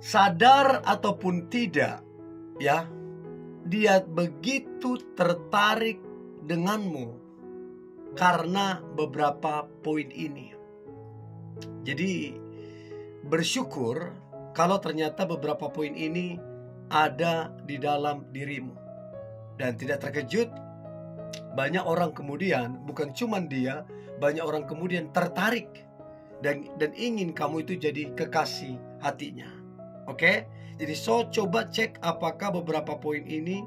sadar ataupun tidak, ya, dia begitu tertarik denganmu karena beberapa poin ini. Jadi bersyukur kalau ternyata beberapa poin ini ada di dalam dirimu. Dan tidak terkejut, banyak orang kemudian, bukan cuma dia, banyak orang kemudian tertarik dan ingin kamu itu jadi kekasih hatinya. Oke? Jadi coba cek apakah beberapa poin ini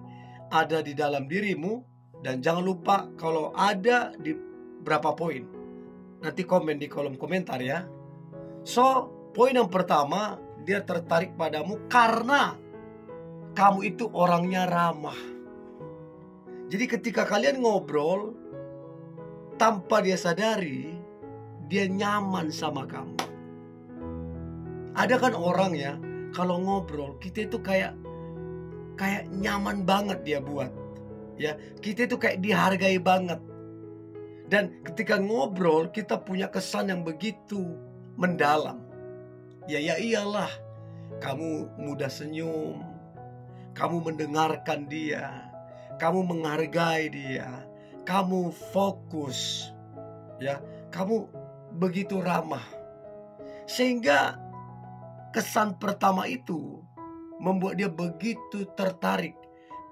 ada di dalam dirimu. Dan jangan lupa kalau ada di berapa poin, nanti komen di kolom komentar ya. Poin yang pertama, dia tertarik padamu karena kamu itu orangnya ramah. Jadi ketika kalian ngobrol, tanpa dia sadari, dia nyaman sama kamu. Ada kan orang ya, kalau ngobrol kita itu kayak nyaman banget dia buat. Ya, kita itu kayak dihargai banget. Dan ketika ngobrol kita punya kesan yang begitu mendalam. Ya iyalah, kamu mudah senyum, kamu mendengarkan dia, kamu menghargai dia, kamu fokus, ya, kamu begitu ramah. Sehingga kesan pertama itu membuat dia begitu tertarik,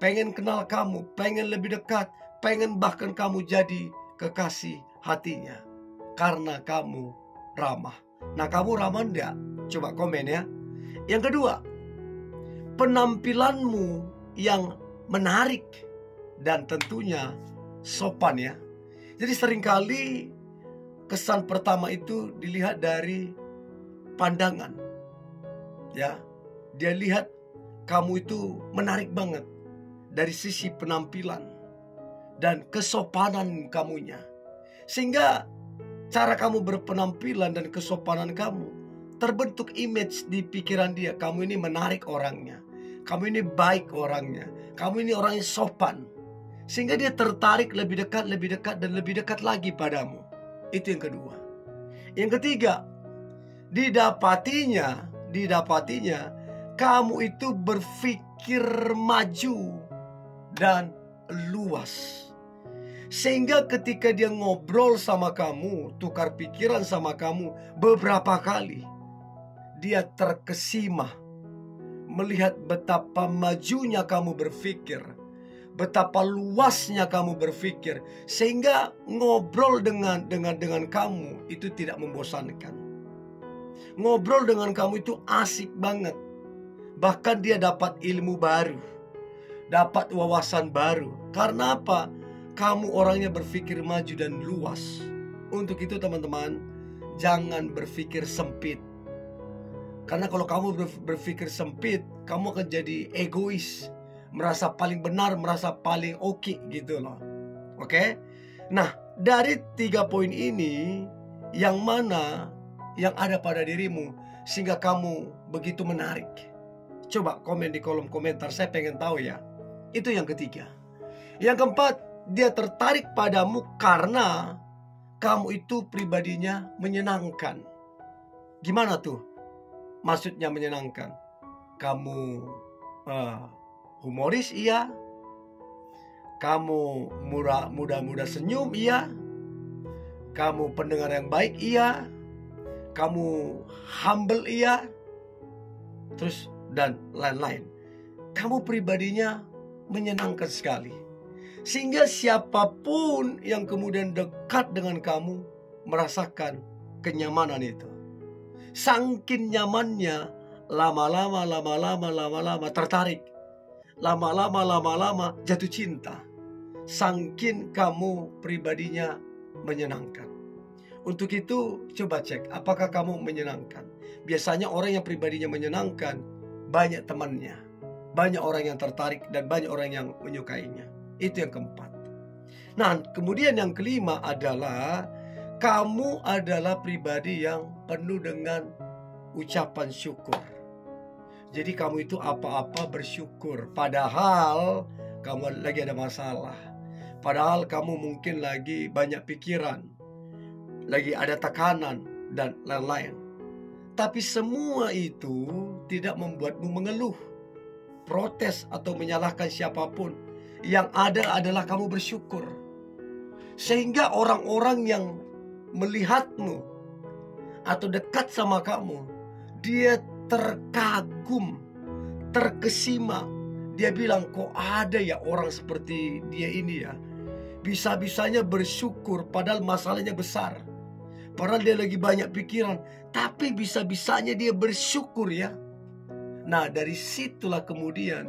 pengen kenal kamu, pengen lebih dekat, pengen bahkan kamu jadi kekasih hatinya karena kamu ramah. Nah, kamu ramah enggak? Coba komen ya. Yang kedua, penampilanmu yang menarik dan tentunya sopan ya. Jadi seringkali kesan pertama itu dilihat dari pandangan. Ya, dia lihat kamu itu menarik banget dari sisi penampilan dan kesopanan kamunya. Sehingga cara kamu berpenampilan dan kesopanan kamu terbentuk image di pikiran dia. Kamu ini menarik orangnya, kamu ini baik orangnya, kamu ini orangnya sopan. Sehingga dia tertarik lebih dekat dan lebih dekat lagi padamu. Itu yang kedua. Yang ketiga, didapatinya kamu itu berpikir maju dan luas. Sehingga ketika dia ngobrol sama kamu, tukar pikiran sama kamu beberapa kali, dia terkesima melihat betapa majunya kamu berpikir, betapa luasnya kamu berpikir, sehingga ngobrol dengan kamu itu tidak membosankan. Ngobrol dengan kamu itu asik banget. Bahkan dia dapat ilmu baru, dapat wawasan baru. Karena apa? Kamu orangnya berpikir maju dan luas. Untuk itu teman-teman, jangan berpikir sempit. Karena kalau kamu berpikir sempit, kamu akan jadi egois, merasa paling benar, merasa paling oke gitu loh. Oke? Nah, dari 3 poin ini, yang mana yang ada pada dirimu sehingga kamu begitu menarik? Coba komen di kolom komentar, saya pengen tahu ya. Itu yang ketiga. Yang keempat, dia tertarik padamu karena kamu itu pribadinya menyenangkan. Gimana tuh maksudnya menyenangkan? Kamu humoris, iya. Kamu mudah senyum, iya. Kamu pendengar yang baik, iya. Kamu humble, iya. Terus dan lain-lain. Kamu pribadinya menyenangkan sekali. Sehingga siapapun yang kemudian dekat dengan kamu merasakan kenyamanan itu. Saking nyamannya, lama-lama tertarik. Lama-lama jatuh cinta. Saking kamu pribadinya menyenangkan. Untuk itu coba cek apakah kamu menyenangkan. Biasanya orang yang pribadinya menyenangkan, banyak temannya, banyak orang yang tertarik, dan banyak orang yang menyukainya. Itu yang keempat. Nah, kemudian yang kelima adalah kamu adalah pribadi yang penuh dengan ucapan syukur. Jadi kamu itu apa-apa bersyukur. Padahal kamu lagi ada masalah. Padahal kamu mungkin lagi banyak pikiran, lagi ada tekanan dan lain-lain. Tapi semua itu tidak membuatmu mengeluh, protes, atau menyalahkan siapapun. Yang ada adalah kamu bersyukur. Sehingga orang-orang yang melihatmu atau dekat sama kamu, dia terkagum, terkesima. Dia bilang, kok ada ya orang seperti dia ini ya, bisa-bisanya bersyukur padahal masalahnya besar, padahal dia lagi banyak pikiran, tapi bisa-bisanya dia bersyukur ya. Nah, dari situlah kemudian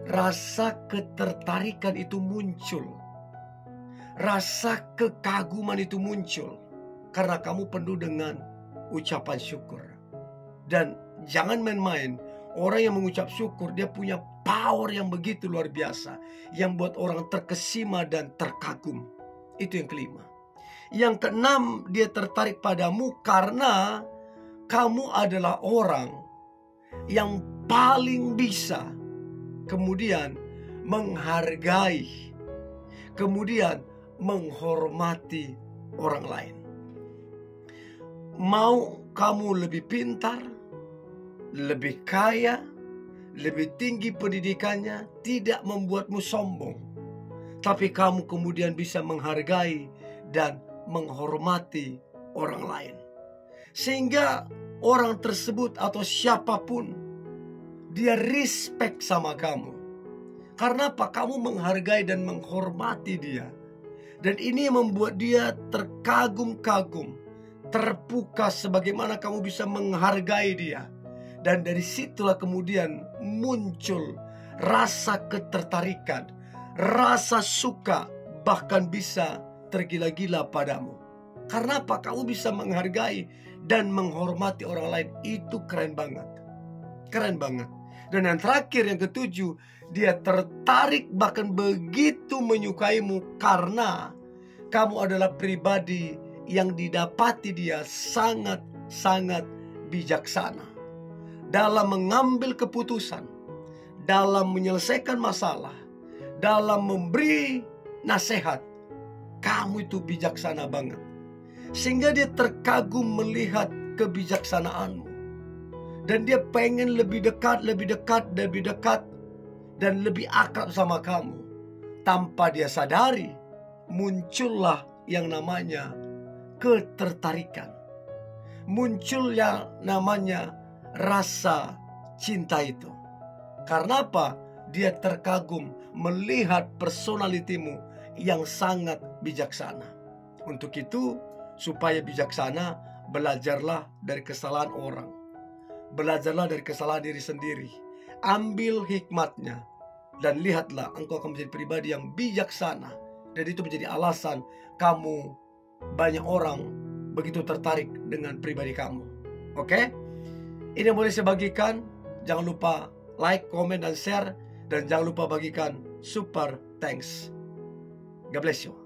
rasa ketertarikan itu muncul, rasa kekaguman itu muncul, karena kamu penuh dengan ucapan syukur. Dan jangan main-main, orang yang mengucap syukur dia punya power yang begitu luar biasa, yang buat orang terkesima dan terkagum. Itu yang kelima. Yang keenam, dia tertarik padamu karena kamu adalah orang yang paling bisa kemudian menghargai, kemudian menghormati orang lain. Mau kamu lebih pintar, lebih kaya, lebih tinggi pendidikannya, tidak membuatmu sombong. Tapi kamu kemudian bisa menghargai dan menghormati orang lain. Sehingga orang tersebut atau siapapun, dia respect sama kamu. Karena apa? Kamu menghargai dan menghormati dia. Dan ini membuat dia terkagum-kagum, terpukau sebagaimana kamu bisa menghargai dia. Dan dari situlah kemudian muncul rasa ketertarikan, rasa suka, bahkan bisa tergila-gila padamu. Karena apa? Kamu bisa menghargai dan menghormati orang lain. Itu keren banget. Keren banget. Dan yang terakhir, yang ketujuh, dia tertarik bahkan begitu menyukaimu karena kamu adalah pribadi yang didapati dia sangat-sangat bijaksana dalam mengambil keputusan, dalam menyelesaikan masalah, dalam memberi nasihat. Kamu itu bijaksana banget, sehingga dia terkagum melihat kebijaksanaanmu. Dan dia pengen lebih dekat, dan lebih akrab sama kamu. Tanpa dia sadari, muncullah yang namanya ketertarikan. Muncul yang namanya rasa cinta itu. Karena apa? Dia terkagum melihat personalitimu yang sangat bijaksana. Untuk itu, supaya bijaksana, belajarlah dari kesalahan orang. Belajarlah dari kesalahan diri sendiri. Ambil hikmatnya dan lihatlah engkau akan menjadi pribadi yang bijaksana. Dan itu menjadi alasan kamu, banyak orang begitu tertarik dengan pribadi kamu. Oke? Ini yang boleh saya bagikan. Jangan lupa like, komen, dan share. Dan jangan lupa bagikan super thanks. God bless you.